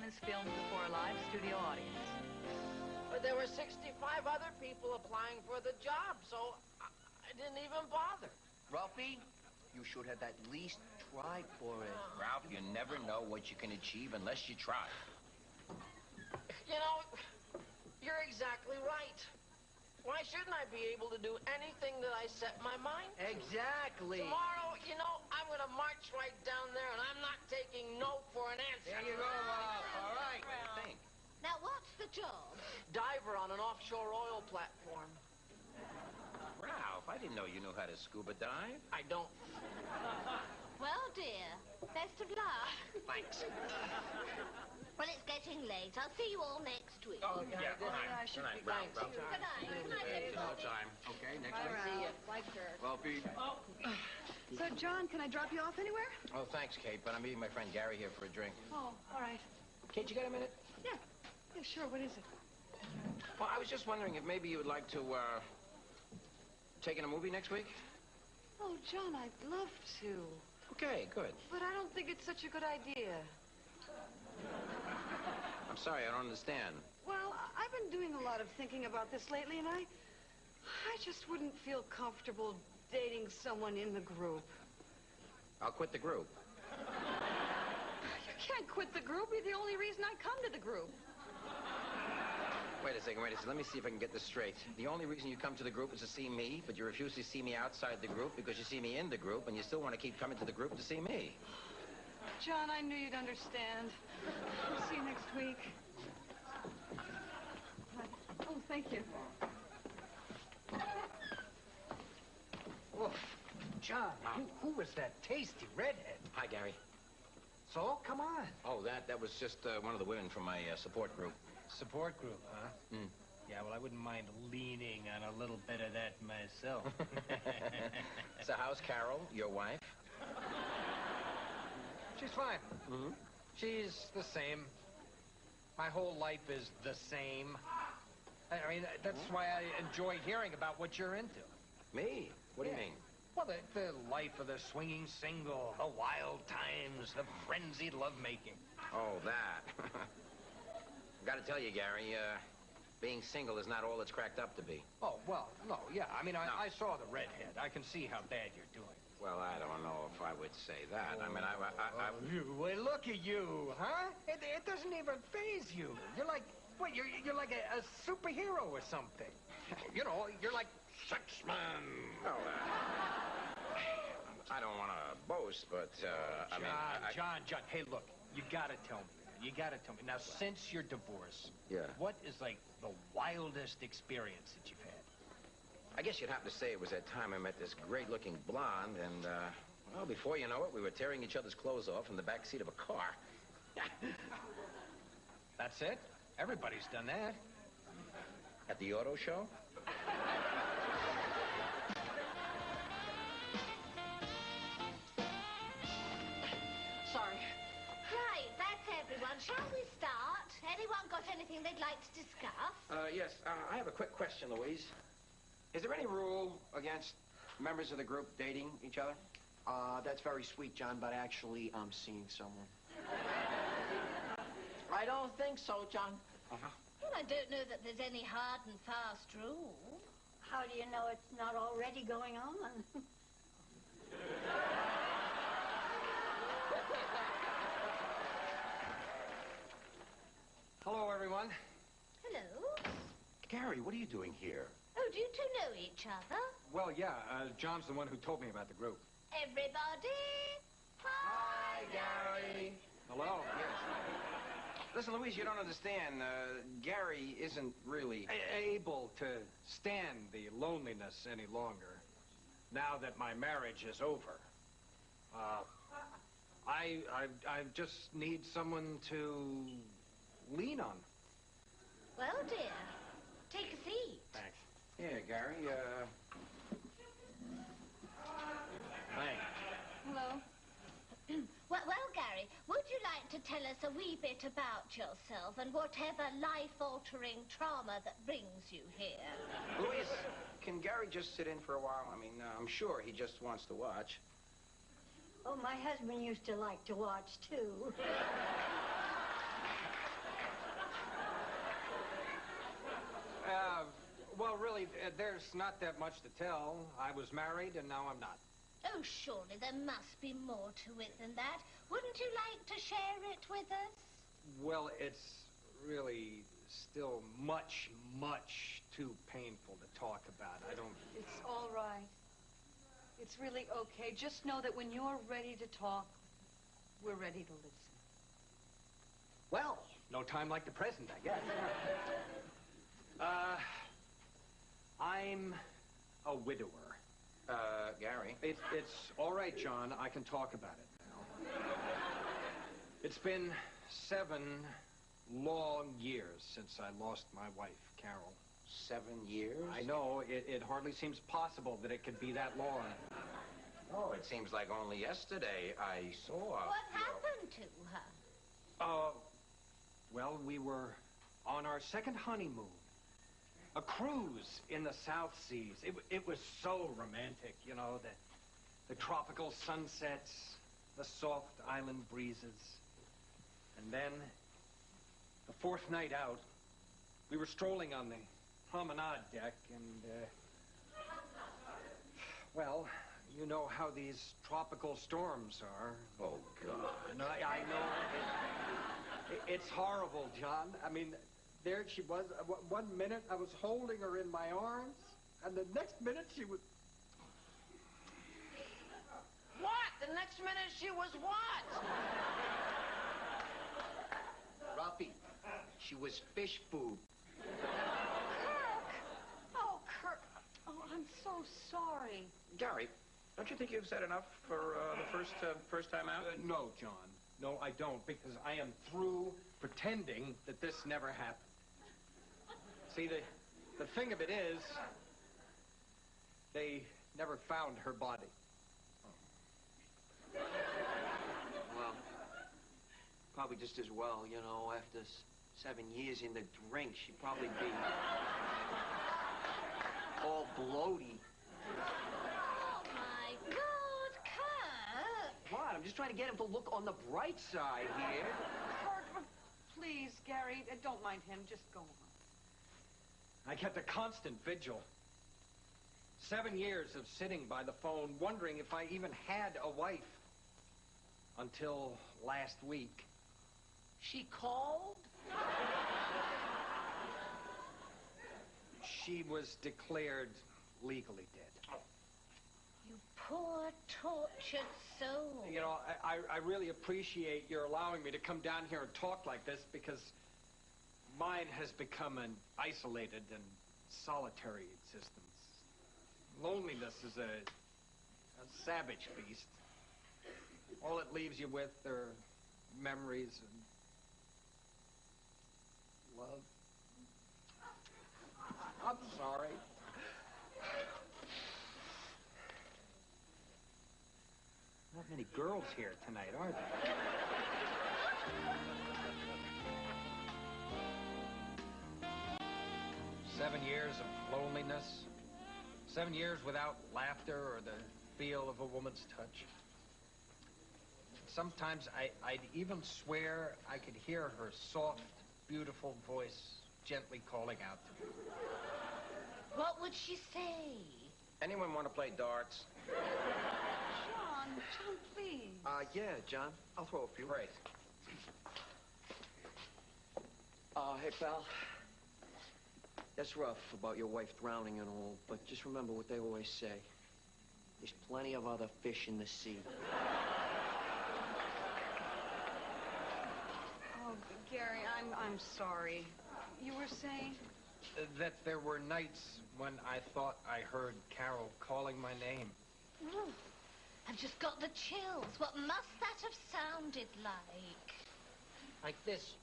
John is filmed before a live studio audience. But there were 65 other people applying for the job, so I didn't even bother. Ralphie, you should have at least tried for it. Ralph, you never know what you can achieve unless you try. You know, you're exactly right. Why shouldn't I be able to do anything that I set my mind to? Exactly. Tomorrow, you know, I'm going to march right down there, and I'm not taking no for an answer. There you go, Ralph. All right. What do you think? Now, what's the job? Diver on an offshore oil platform. Ralph, I didn't know you knew how to scuba dive. I don't. Well, dear, best of luck. Thanks. Well, it's getting late. I'll see you all next week. Oh, yeah, good night. Good night, Ralph. Good night. Good night, It's all everybody. time. Okay, next Bye, week. Ralph. See ya. Like her. Ralphie. So, John, can I drop you off anywhere? Oh, thanks, Kate, but I'm meeting my friend Gary here for a drink. Oh, all right. Kate, you got a minute? Yeah. Yeah, sure. What is it? Well, I was just wondering if maybe you would like to, take in a movie next week? Oh, John, I'd love to. Okay, good. But I don't think it's such a good idea. I'm sorry, I don't understand. Well, I've been doing a lot of thinking about this lately, and I just wouldn't feel comfortable dating someone in the group. I'll quit the group. You can't quit the group. You're the only reason I come to the group. Wait a second. Let me see if I can get this straight. The only reason you come to the group is to see me, but you refuse to see me outside the group because you see me in the group, and you still want to keep coming to the group to see me. John, I knew you'd understand. We'll see you next week. Oh, thank you. Oh, John, who was that tasty redhead? Hi, Gary. So, come on. Oh, that was just one of the women from my support group. Support group, huh? Yeah, well, I wouldn't mind leaning on a little bit of that myself. So how's Carol, your wife? She's fine. She's the same. My whole life is the same. I mean, that's why I enjoy hearing about what you're into. Me? What do you mean? Well, the life of the swinging single, the wild times, the frenzied lovemaking. Oh, that. Got to tell you, Gary, being single is not all it's cracked up to be. Oh, well, no, yeah. I mean, I saw the redhead. I can see how bad you're doing. Well, I don't know if I would say that. I mean, Well, look at you, huh? It doesn't even faze you. You're like, what, you're like a superhero or something. You know, you're like Sexman. Well, I don't want to boast, but, John, hey, look, you gotta tell me. You gotta tell me. Now, since your divorce, what is, like, the wildest experience that you've had? I guess you'd have to say it was that time I met this great-looking blonde, and, well, before you know it, we were tearing each other's clothes off in the back seat of a car. That's it? Everybody's done that. At the auto show? Sorry. Right, that's everyone. Shall we start? Anyone got anything they'd like to discuss? Yes. I have a quick question, Louise. Is there any rule against members of the group dating each other? That's very sweet, John, but actually, I'm seeing someone. I don't think so, John. Well, I don't know that there's any hard and fast rule. How do you know it's not already going on? Hello, everyone. Hello. Gary, what are you doing here? Oh, do you two know each other? Well, yeah, John's the one who told me about the group. Everybody. Hi, Gary. Hello? Yes. Listen, Louise, you don't understand. Gary isn't really... Able to stand the loneliness any longer. Now that my marriage is over. I just need someone to lean on. Well, dear, take a seat. Thanks. Yeah, Gary, Thanks. Hello. Well, Gary, would you like to tell us a wee bit about yourself and whatever life-altering trauma that brings you here? Louise, can Gary just sit in for a while? I mean, I'm sure he just wants to watch. Oh, my husband used to like to watch, too. really, there's not that much to tell. I was married, and now I'm not. Oh, surely there must be more to it than that. Wouldn't you like to share it with us? Well, it's really still much, much too painful to talk about. I don't... It's all right. It's really okay. Just know that when you're ready to talk, we're ready to listen. Well, no time like the present, I guess. I'm a widower. Gary. It's all right, John. I can talk about it now. It's been 7 long years since I lost my wife, Carol. 7 years? I know. It hardly seems possible that it could be that long. Oh, it seems like only yesterday I saw... What happened to her? Well, we were on our second honeymoon. A cruise in the South Seas. It was so romantic, you know, the tropical sunsets, the soft island breezes. And then, the 4th night out, we were strolling on the promenade deck and, well, you know how these tropical storms are. Oh, God. And I know it's horrible, John. I mean, there she was. One minute I was holding her in my arms, and the next minute she was... What? The next minute she was what? Ralphie, she was fish food. Oh, Kirk. Oh, I'm so sorry. Gary, don't you think you've said enough for the first time out? No, John. No, I don't, because I am through pretending that this never happened. See, the thing of it is, they never found her body. Well, probably just as well, you know, after 7 years in the drink, she'd probably be all bloaty. Oh, my God, Kurt! What? I'm just trying to get him to look on the bright side here. Kirk, please, Gary, don't mind him. Just go on. I kept a constant vigil. 7 years of sitting by the phone, wondering if I even had a wife. Until last week. She called? She was declared legally dead. You poor, tortured soul. You know, I really appreciate your allowing me to come down here and talk like this, because mine has become an isolated and solitary existence. Loneliness is a savage beast. All it leaves you with are memories and love. I'm sorry. Not many girls here tonight, are there? 7 years of loneliness. 7 years without laughter or the feel of a woman's touch. Sometimes I'd even swear I could hear her soft, beautiful voice gently calling out to me. What would she say? Anyone want to play darts? John, please. Yeah, John. I'll throw a few. Great. Hey, pal. That's rough about your wife drowning and all, but just remember what they always say. There's plenty of other fish in the sea. Oh, Gary, I'm sorry. You were saying? That there were nights when I thought I heard Carol calling my name. Ooh, I've just got the chills. What must that have sounded like? Like this.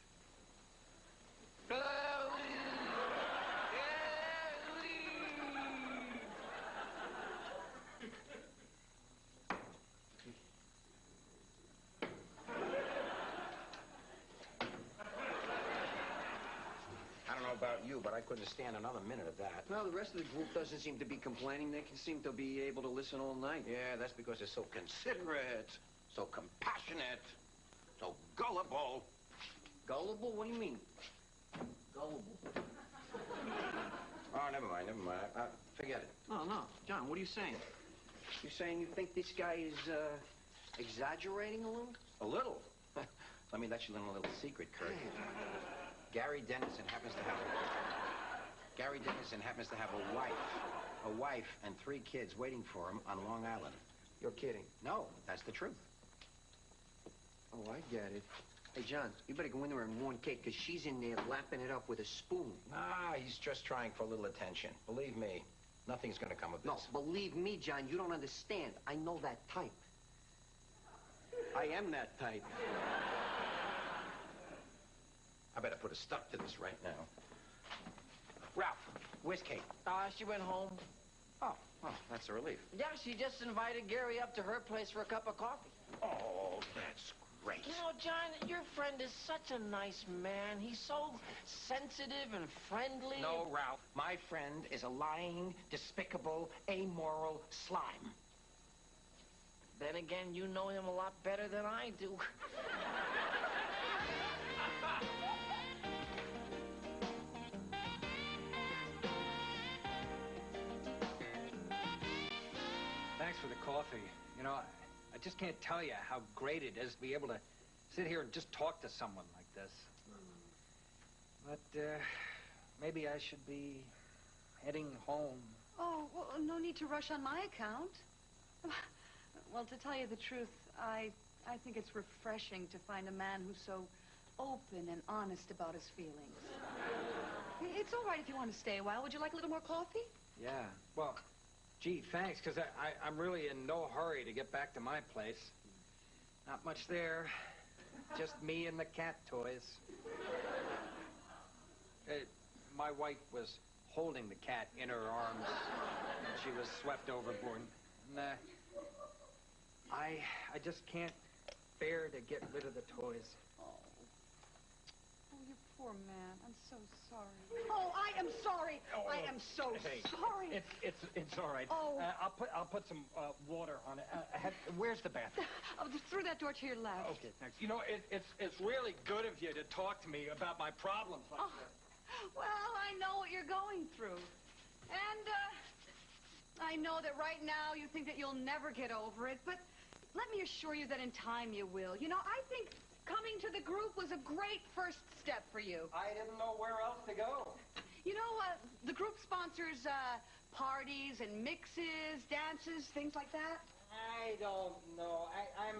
I don't know about you, but I couldn't stand another minute of that. Well, the rest of the group doesn't seem to be complaining. They seem to be able to listen all night. Yeah, that's because they're so considerate, so compassionate, so gullible. Gullible? What do you mean? Gullible. Oh, never mind, never mind. Forget it. No, no. John, what are you saying? You saying you think this guy is, exaggerating a little? A little? Let me let you in on a little secret, Kurt. Gary Dennison happens to have a wife and 3 kids waiting for him on Long Island. You're kidding. No, that's the truth. Oh, I get it. Hey, John, you better go in there and warn Kate, because she's in there lapping it up with a spoon. Ah, he's just trying for a little attention. Believe me, nothing's gonna come of this. No, believe me, John, you don't understand. I know that type. I am that type. I better put a stop to this right now. Ralph, where's Kate? She went home. Oh, that's a relief. Yeah, she just invited Gary up to her place for a cup of coffee. Oh, that's great. You know, John, your friend is such a nice man. He's so sensitive and friendly. No, Ralph, my friend is a lying, despicable, amoral slime. Then again, you know him a lot better than I do. Thanks for the coffee. You know, I just can't tell you how great it is to be able to sit here and just talk to someone like this. But, maybe I should be heading home. Oh, well, no need to rush on my account. Well, to tell you the truth, I think it's refreshing to find a man who's so open and honest about his feelings. It's all right if you want to stay a while. Would you like a little more coffee? Yeah, well, gee, thanks, because I'm really in no hurry to get back to my place. Not much there. Just me and the cat toys. My wife was holding the cat in her arms, and she was swept overboard. And, I just can't bear to get rid of the toys. Oh, you poor man. I'm so sorry. Oh, I am sorry. I am so sorry. It's all right. Oh. I'll put some water on it. Where's the bathroom? Oh, just through that door to your left. Okay, thanks. You know, it's really good of you to talk to me about my problems like this. Well, I know what you're going through. And, I know that right now you think that you'll never get over it, but let me assure you that in time you will. You know, I think coming to the group was a great first step for you. I didn't know where else to go. You know, the group sponsors, parties and mixes, dances, things like that. I don't know. I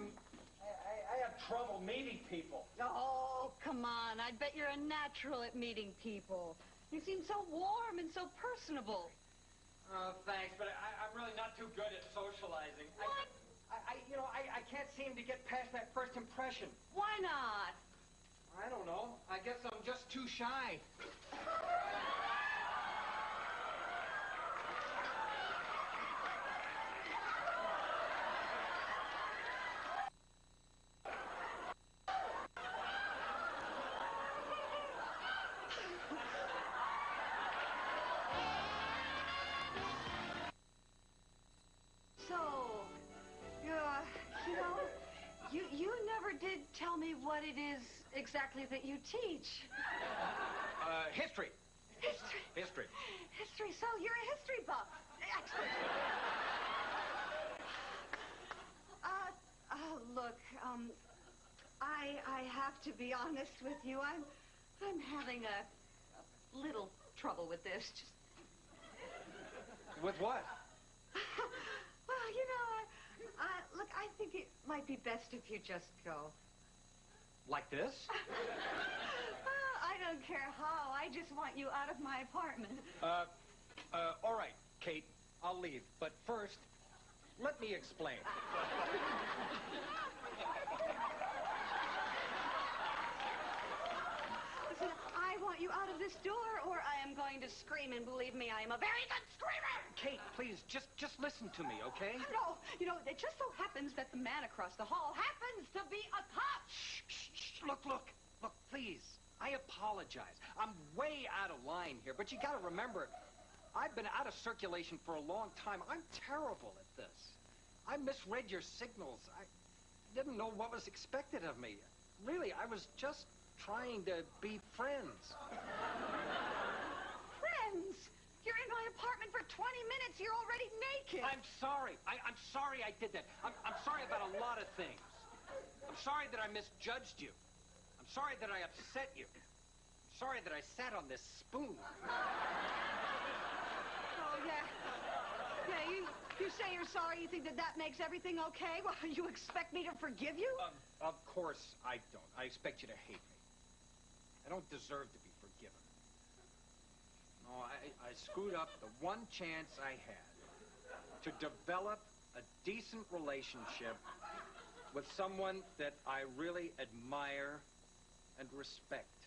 have trouble meeting people. Oh, come on. I bet you're a natural at meeting people. You seem so warm and so personable. Oh, thanks, but I'm really not too good at socializing. What? I can't seem to get past that first impression. Why not? I don't know. I guess I'm just too shy. You never did tell me what it is exactly that you teach. History. History. History. History. So you're a history buff. Excellent. Look, I have to be honest with you. I'm having a little trouble with this. Just... With what? Well, you know, look, I think it might be best if you just go. Like this? Well, I don't care how. I just want you out of my apartment. All right, Kate, I'll leave. But first, let me explain. Listen, I want you out of this door, or I am going to scream, and believe me, I am a very good screamer! Kate, please, just listen to me, okay? No, you know, it just so happens that the man across the hall happens to be a cop. Shh, shh, shh. Look, please. I apologize. I'm way out of line here, but you gotta remember, I've been out of circulation for a long time. I'm terrible at this. I misread your signals. I didn't know what was expected of me. Really, I was just trying to be friends. Friends? 20 minutes, you're already naked. I'm sorry. I'm sorry I did that. I'm sorry about a lot of things. I'm sorry that I misjudged you. I'm sorry that I upset you. I'm sorry that I sat on this spoon. Oh, yeah. Yeah, you say you're sorry. You think that makes everything okay? Well, you expect me to forgive you? Of course I don't. I expect you to hate me. I don't deserve to be forgiven. No, I screwed up the one chance I had to develop a decent relationship with someone that I really admire and respect.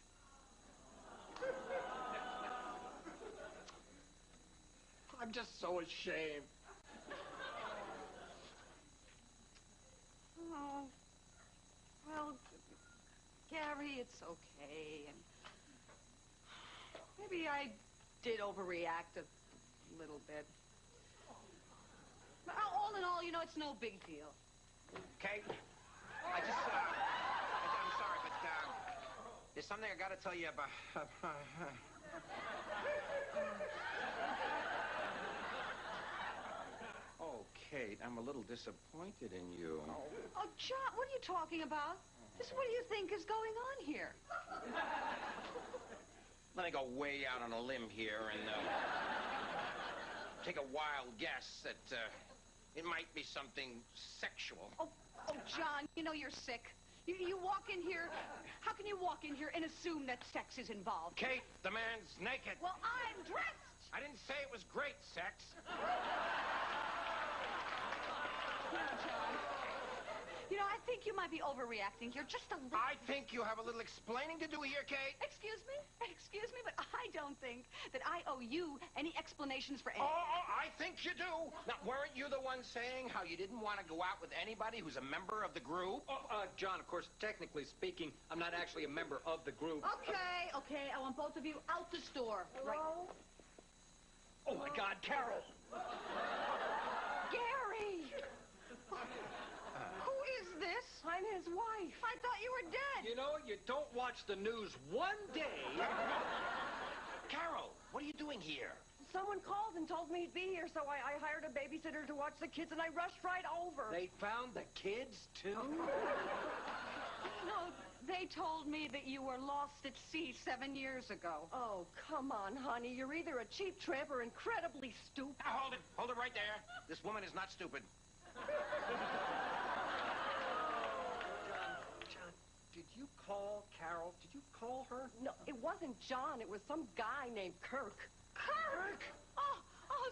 I'm just so ashamed. Oh, well, Gary, it's okay. And maybe I did overreact a little bit. But all in all, you know, it's no big deal. Kate, I'm sorry, but there's something I gotta tell you about. Oh, Kate, I'm a little disappointed in you. Oh, John, what are you talking about? Just what do you think is going on here? Let me go way out on a limb here and take a wild guess that it might be something sexual. Oh, John, you know you're sick. You walk in here. How can you walk in here and assume that sex is involved? Kate, the man's naked. Well, I'm dressed. I didn't say it was great sex. John, you know, I think you might be overreacting here just a little. I think you have a little explaining to do here, Kate. Excuse me, but I don't think that I owe you any explanations for anything. Oh, I think you do. Now, weren't you the one saying how you didn't want to go out with anybody who's a member of the group? John, of course, technically speaking, I'm not actually a member of the group. Okay, I want both of you out the store. Hello? Right. Oh, my God, Carol! Gary! Who is this? I'm his wife. I thought you were dead. You know, you don't watch the news one day. Carol, what are you doing here? Someone called and told me he'd be here, so I hired a babysitter to watch the kids, and I rushed right over. They found the kids, too? No, they told me that you were lost at sea 7 years ago. Oh, come on, honey. You're either a cheap tramp or incredibly stupid. Now, hold it. Hold it right there. This woman is not stupid. John, did you call Carol? Did you call her? No, it wasn't John. It was some guy named Kirk. Kirk? Oh,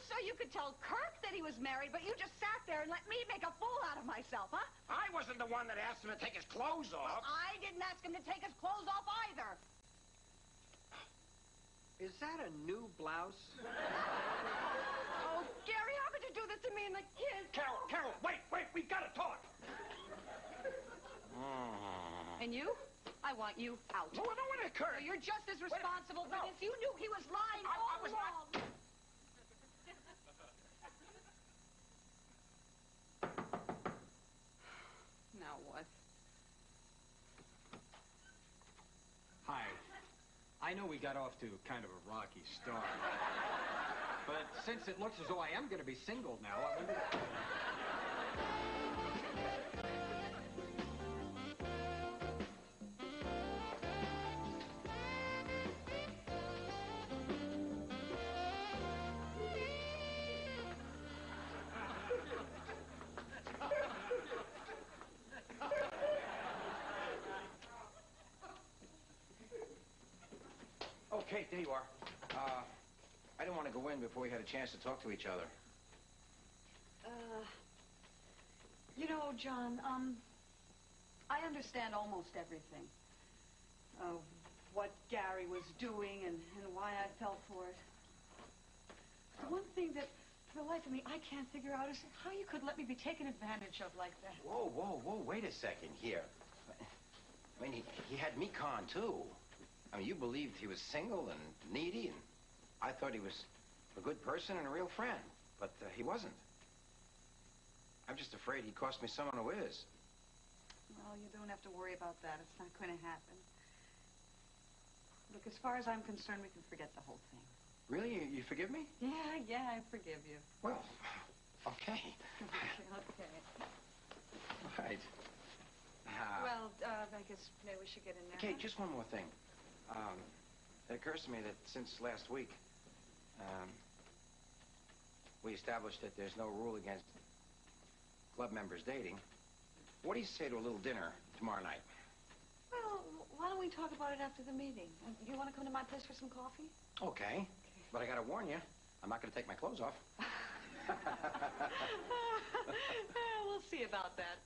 so you could tell Kirk that he was married, but you just sat there and let me make a fool out of myself, huh? I wasn't the one that asked him to take his clothes off. I didn't ask him to take his clothes off either. Is that a new blouse? Oh, Gary, how could you do this to me and the kids? Carol, wait, we've got to talk. And you? I want you out. No, it occurred. So you're just as responsible for No. this. You knew he was lying I all was not. along. Now what? Hi. I know we got off to kind of a rocky start. But since it looks as though I am going to be single now, I wonder... Okay, there you are. I didn't want to go in before we had a chance to talk to each other. You know, John, I understand almost everything. What Gary was doing and why I fell for it. The one thing that, for the life of me, I can't figure out is how you could let me be taken advantage of like that. Whoa, wait a second here. I mean, he had me conned, too. I mean, you believed he was single and needy, and I thought he was a good person and a real friend, but he wasn't. I'm just afraid he cost me someone who is. Well, you don't have to worry about that. It's not going to happen. Look, as far as I'm concerned, we can forget the whole thing. Really? You forgive me? Yeah, I forgive you. Well, okay. Okay. Right. Well, I guess maybe we should get in there. Okay, huh? just one more thing. It occurs to me that since last week, we established that there's no rule against club members dating. What do you say to a little dinner tomorrow night? Well, why don't we talk about it after the meeting? You want to come to my place for some coffee? Okay. But I gotta warn you, I'm not gonna take my clothes off. We'll see about that.